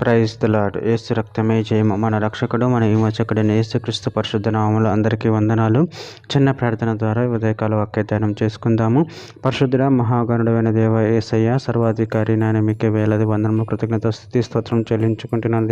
Praise the lord. యేసు రక్తమే జయము. మన రక్షకుడు మన విమోచకుడైన యేసుక్రీస్తు పరిశుద్ధ నామములో అందరికీ వందనాలు. చిన్న ప్రార్థన ద్వారా ఉదయకాల వాక్యధ్యానం చేసుకుందాము. పరిశుద్ధుడ మహాగణుడైన దేవ యేసయ్య సర్వాధికారి నాయన మీకే వేలాది వందనములు కృతజ్ఞత స్తుతి స్తోత్రం చెల్లించుకుంటున్నాను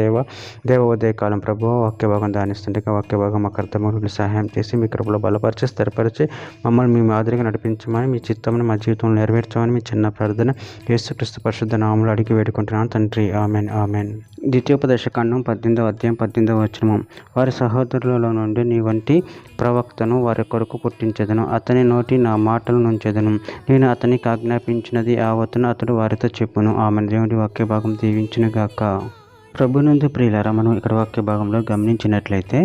దేవ ఉదయకాలం ప్రభువు వాక్య భాగం ధ్యానిస్తుంటే వాక్య భాగం మాకు అర్థమవులు సహాయం చేసి మీ కృపలో బలపరిచి స్థిరపరిచి మమ్మల్ని మీ మాదిరిగా నడిపించమని మీ చిత్తమును మా జీవితంలో నెరవేర్చమని మీ చిన్న ప్రార్థన యేసుక్రీస్తు పరిశుద్ధ నామములో అడిగి వేడుకుంటున్నాను తండ్రి. Amen amen. ద్వితీయోపదేశకాండం 18వ అధ్యాయం 18వ వచనము. వారి సహోదరులలో నుండి నీ వంటి ప్రవక్తను వారి కొరకు పుట్టించెదను, అతని నోటి నా మాటలు నుంచెదను, నేను అతనికి ఆజ్ఞాపించినది యావత్తును అతడు వారితో చెప్పును. ఆమె దేవుడి వాక్య భాగం దీవించునుగాక. ప్రభునందు ప్రియులారా, మనం ఇక్కడ వాక్య భాగంలో గమనించినట్లయితే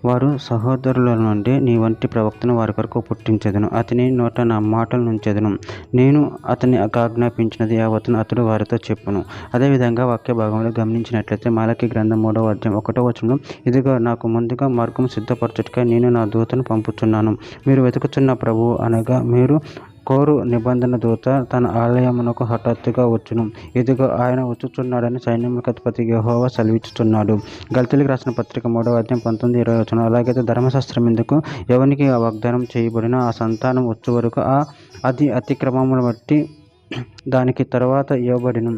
వారు సహోదరుల నుండి నీ వంటి ప్రవక్తను వారి కొరకు పుట్టించెదను, అతని నోట నా మాటలు నుంచెదను, నేను అతని ఆజ్ఞాపించినది యావత్తును అతడు వారితో చెప్పును. అదేవిధంగా వాక్య భాగంలో గమనించినట్లయితే మలాకి గ్రంథం 3వ అధ్యాయం 1వ వచనంలో, ఇదిగో నాకు ముందుగా మార్గం సిద్ధపరచుటకై నేను నా దూతను పంపుచున్నాను, మీరు వెతుకుచున్న ప్రభువు అనగా మీరు కోరు నిబంధన దూత తన ఆలయమునకు హఠాత్తుగా వచ్చును, ఇదిగో ఆయన వచ్చుచున్నాడని సైన్యములకు అధిపతి యెహోవా సెలవిచ్చుచున్నాడు. గలతీయులకు రాసిన పత్రిక 3వ అధ్యాయం 19-20 వచనం. అలాగైతే ధర్మశాస్త్రం ఎందుకు ఎవరికి వాగ్దానం చేయబడిన ఆ సంతానం వచ్చే వరకు అది అతిక్రమమును బట్టి దానికి తర్వాత ఇవ్వబడిను,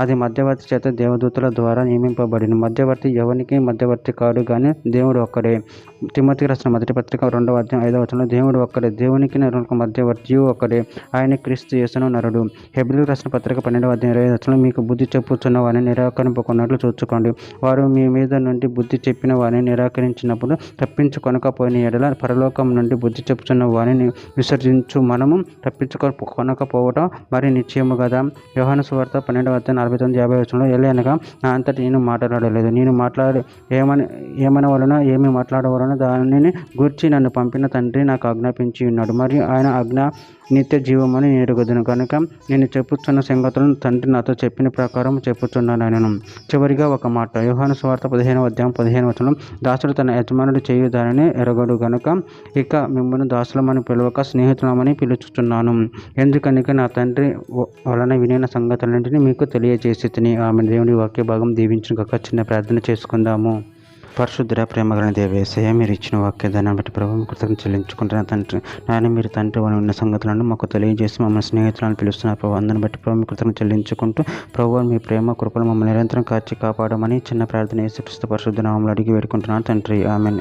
అది మధ్యవర్తి చేత దేవదూతల ద్వారా నియమింపబడిన. మధ్యవర్తి ఎవరికి మధ్యవర్తి కాడు కానీ దేవుడు ఒక్కడే. తిమోతికి రాసిన మొదటి పత్రిక 2వ అధ్యాయం 5వ వచనంలో, దేవుడు ఒక్కడే, దేవునికి నరునికి మధ్యవర్తియు ఒక్కడే, ఆయన క్రీస్తు యేసును నరుడు. హెబ్రీయులకు రాసిన పత్రిక 12వ అధ్యాయం 25వ వచనంలో, మీకు బుద్ధి చెప్పుచున్న వారిని నిరాకరింపకున్నట్లు చూచుకోండి, వారు మీ మీద నుండి బుద్ధి చెప్పిన వారిని నిరాకరించినప్పుడు తప్పించుకొనకపోయిన ఎడల పరలోకం నుండి బుద్ధి చెప్పుచున్న వారిని విసర్జించు మనము తప్పించుకొనకపోవటం మరి నిశ్చయము కదా. యోహాను సువార్త 12వ అధ్యాయం 49-50 వచనంలో, ఎలయనగా నా అంతటి నేను మాట్లాడలేదు, నేను మాట్లాడి ఏమనవలన ఏమి మాట్లాడవలన దానిని గూర్చి నన్ను పంపిన తండ్రి నాకు ఆజ్ఞాపించి ఉన్నాడు, మరియు ఆయన ఆజ్ఞ నిత్య జీవమని నేను ఎరుగుదును కనుక నేను చెప్పుచున్న సంగతులను తండ్రి నాతో చెప్పిన ప్రకారం చెప్పుచున్నాను. చివరిగా ఒక మాట, యోహాను సువార్త 15వ అధ్యాయం 15వ వచనం, దాసుడు తన యజమానుడు చేయు దానిని ఎరగడు గనుక ఇక మిమ్మల్ని దాసులమని పిలవక స్నేహితులమని పిలుచుచున్నాను, ఎందుకనిక నా తండ్రి వలన వినిన సంగతులన్నింటినీ మీకు తెలియజేసి తిని. ఆమె దేవుని వాక్య భాగం దీవించుగాక. చిన్న ప్రార్థన చేసుకుందాము. పరిశుద్ధ ప్రేమగల దేవ యేసయ్య, మీరు ఇచ్చిన వాక్యదాన్ని బట్టి ప్రభు కృతజ్ఞత చెల్లించుకుంటున్న తండ్రి నాయన, మీరు తండ్రి వల్ల ఉన్న సంగతులను మాకు తెలియజేసి మమ్మల్ని స్నేహితులను పిలుస్తున్నారు ప్రభు. అందరిని బట్టి ప్రభు కృతజ్ఞత చెల్లించుకుంటూ ప్రభు మీ ప్రేమ కృపలు మమ్మల్ని నిరంతరం కాచి కాపాడమని చిన్న ప్రార్థన యేసుక్రీస్తు పరిశుద్ధ నామములో అడిగి వేడుకుంటున్నాను తండ్రి. ఆమెన్.